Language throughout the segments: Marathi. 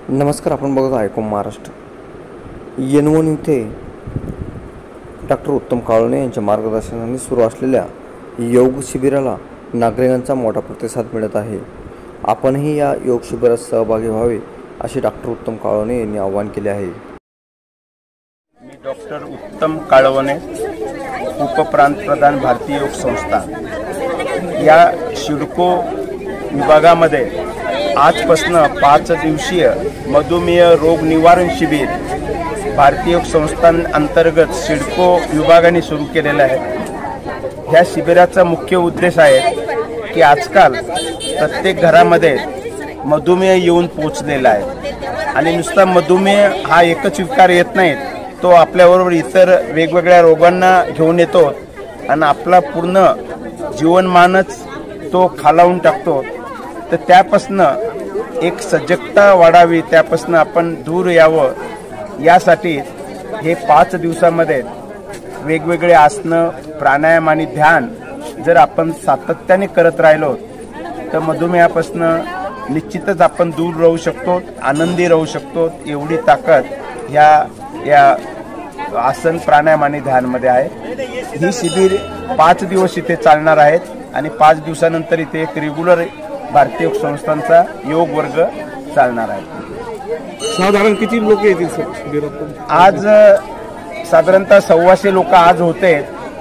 नमस्कार, आपण बघत आयकॉम महाराष्ट्र. येनवण येथे डॉक्टर उत्तम काळोने यांच्या मार्गदर्शनाने सुरू असलेल्या योग शिबिराला नागरिकांचा मोठा प्रतिसाद मिळत आहे. आपणही या योग शिबिरात सहभागी व्हावे असे डॉक्टर उत्तम काळोने यांनी आवाहन केले आहे. मी डॉक्टर उत्तम काळोने, उपप्रांतप्रधान भारतीय योग संस्था या सिडको विभागामध्ये आजपासून 5 दिवसीय मधुमेह रोग निवारण शिबिर भारतीय योग संस्थांअंतर्गत सिडको विभागाने सुरू केलेलं आहे. ह्या शिबिराचा मुख्य उद्देश आहे की आजकाल प्रत्येक घरामध्ये मधुमेह येऊन पोचलेला आहे आणि नुसता मधुमेह हा एकच विकार येत नाही, तो आपल्याबरोबर इतर वेगवेगळ्या रोगांना घेऊन येतो आणि आपला पूर्ण जीवनमानच तो खालावून टाकतो. तर त्यापासून एक सजगता वाढावी, त्यापासून आपण दूर यावं यासाठी हे 5 दिवसामध्ये वेगवेगळे आसनं, प्राणायाम आणि ध्यान जर आपण सातत्याने करत राहिलो तर मधुमेहापासून निश्चितच आपण दूर राहू शकतो, आनंदी राहू शकतो. एवढी ताकद या आसन, प्राणायाम आणि ध्यानमध्ये आहे. ही शिबिर 5 दिवस इथे चालणार आहेत आणि 5 दिवसानंतर इथे एक रेग्युलर भारतीय योग संस्थांचा योग वर्ग चालणार आहे. साधारण किती लोक येतील शिबिरात? आज साधारणतः 125 लोक आज होते,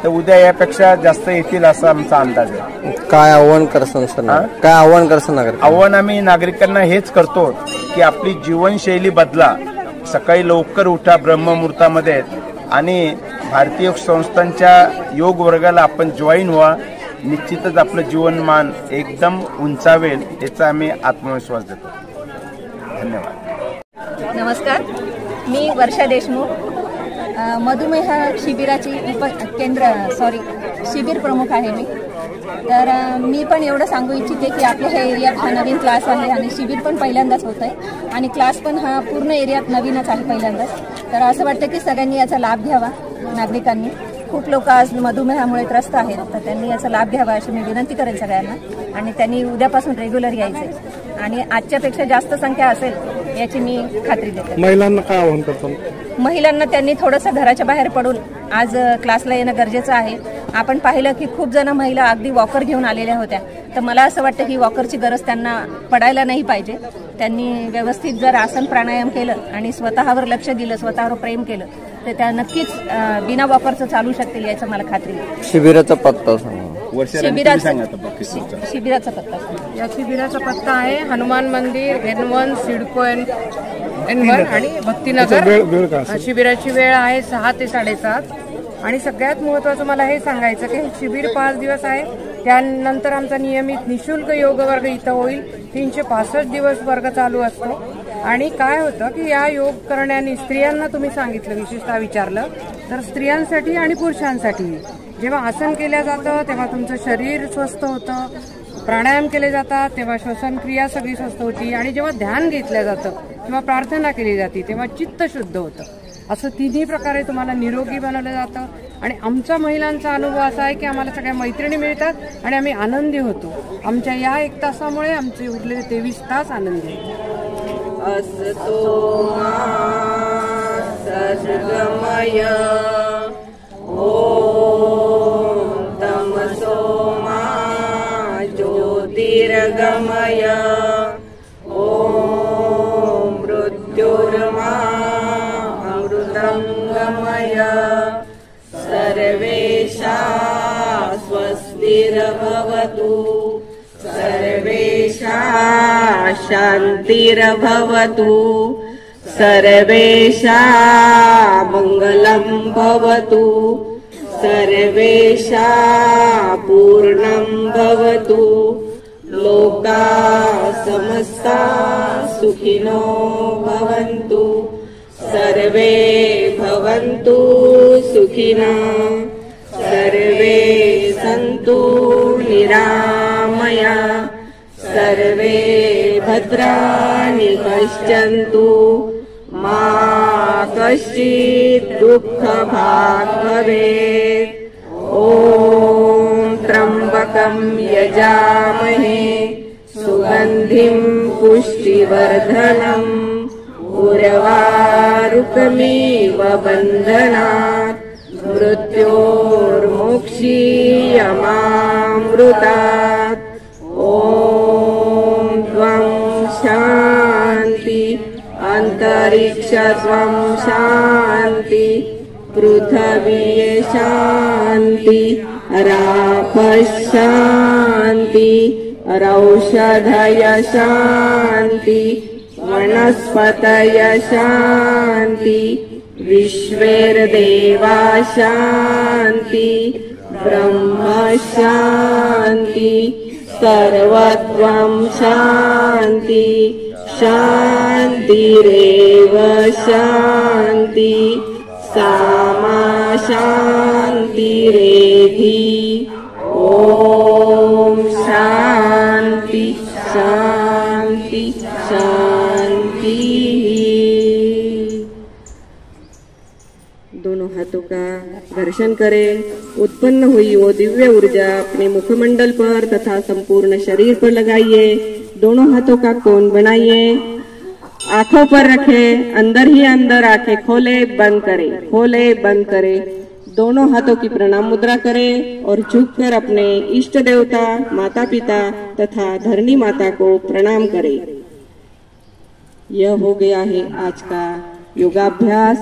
तर उद्या यापेक्षा जास्त येतील असा आमचा अंदाज आहे. काय आव्हान करसान आव्हान आम्ही नागरिकांना हेच करतो की आपली जीवनशैली बदला, सकाळी लवकर उठा ब्रह्ममुहूर्तामध्ये आणि भारतीय योग संस्थांच्या योग वर्गाला आपण जॉईन व्हा. निश्चितच आपलं जीवनमान एकदम उंचावेल याचा आम्ही आत्मविश्वास देतो. धन्यवाद. नमस्कार, मी वर्षा देशमुख, मधुमेह शिबिराची शिबिर प्रमुख आहे मी. तर मी पण एवढं सांगू इच्छिते की आपल्या ह्या एरियात हा नवीन क्लास आहे आणि शिबिर पण पहिल्यांदाच होत आहे आणि क्लास पण हा पूर्ण एरियात नवीनच आहे पहिल्यांदाच. तर असं वाटतं की सगळ्यांनी याचा लाभ घ्यावा. नागरिकांनी, खूप लोक आज मधुमेहामुळे त्रस्त आहेत, तर त्यांनी याचा लाभ घ्यावा अशी मी विनंती करेन सगळ्यांना. आणि त्यांनी उद्यापासून रेग्युलर यायचे आणि आजच्यापेक्षा जास्त संख्या असेल याची मी खात्री देते. महिलांना काय आवाहन करतो? महिलांना त्यांनी थोडंसं घराच्या बाहेर पडून आज क्लासला येणं गरजेचं आहे. आपण पाहिलं की खूप जण महिला अगदी वॉकर घेऊन आलेल्या होत्या, तर मला असं वाटतं की वॉकरची गरज त्यांना पडायला नाही पाहिजे. त्यांनी व्यवस्थित जर आसन प्राणायाम केलं आणि स्वतःवर लक्ष दिलं, स्वतःवर प्रेम केलं, तर त्या नक्कीच बिना वॉकरचं चालू शकतील याचं मला खात्री आहे. शिबिराचा पत्ता सांगा. शिबिराचा पत्ता या शिबिराचा पत्ता आहे हनुमान मंदिर, N1, सिडको N1 आणि भक्तिनगर. शिबिराची वेळ आहे 6 ते 7:30. आणि सगळ्यात महत्त्वाचं मला हे सांगायचं की शिबिर 5 दिवस आहे. त्यानंतर आमचा नियमित निशुल्क योग वर्ग इथं होईल. 365 दिवस वर्ग चालू असतो. आणि काय होतं की या योग करण्याने स्त्रियांना तुम्ही सांगितलं, विशेषतः विचारलं, तर स्त्रियांसाठी आणि पुरुषांसाठी जेव्हा आसन केलं जातं तेव्हा तुमचं शरीर स्वस्थ होतं, प्राणायाम केले जातात तेव्हा श्वसन क्रिया सगळी स्वस्थ होती आणि जेव्हा ध्यान घेतलं जातं किंवा प्रार्थना केली जाते तेव्हा चित्त शुद्ध होतं. असं तिन्ही प्रकारे तुम्हाला निरोगी बनवलं जातं. आणि आमचा महिलांचा अनुभव असा आहे की आम्हाला सगळ्या मैत्रिणी मिळतात आणि आम्ही आनंदी होतो. आमच्या या 1 तासामुळे आमचे उरलेले 23 तास आनंदी ज्योतिर्गमय ओम मृत्युर्मा अमृतं गमय सर्वेषां स्वस्तिर्भवतु सर्वेषां शान्तिर्भवतु सर्वेषां मङ्गलं भवतु सर्वेषां पूर्णं भवतु लोका समस्ता सुखिनो भवन्तु सर्वे भवन्तु सुखिनः सर्वे सन्तु निरामया सर्वे भद्राणि पश्यन्तु मा कश्चित् दुःखभाग् भवेत्. ॐ त्र्यम्बकं यजामहे सुगन्धिं पुष्टिवर्धनम् उर्वारुकमेव बन्धनात् मृत्योर्मोक्षीयमामृतात् ॐ त्वं शान्ति अन्तरिक्षत्वं शान्ति पृथिवी शान्ति रापशान्ति रौषधय शान्ति वनस्पतय शान्ति विश्वेर्देवा शान्ति ब्रह्म शान्ति सर्वत्वं शान्ति शान्तिरेव शान्ति सामा शान्तिरेधि ॐ शान्ति शान्ति शान्ति। दोनों हाथों का घर्षण करें। उत्पन्न हुई वो दिव्य ऊर्जा अपने मुखमंडल पर तथा संपूर्ण शरीर पर लगाइए। दोनों हाथों का कोण बनाइए, आंखों पर रखें, अंदर ही अंदर आंखें खोले बंद करें, खोले बंद करें। दोनों हाथों की प्रणाम मुद्रा करें और झुककर अपने इष्ट देवता, माता पिता तथा धरणी माता को प्रणाम करें। यह हो गया है आज का योगाभ्यास।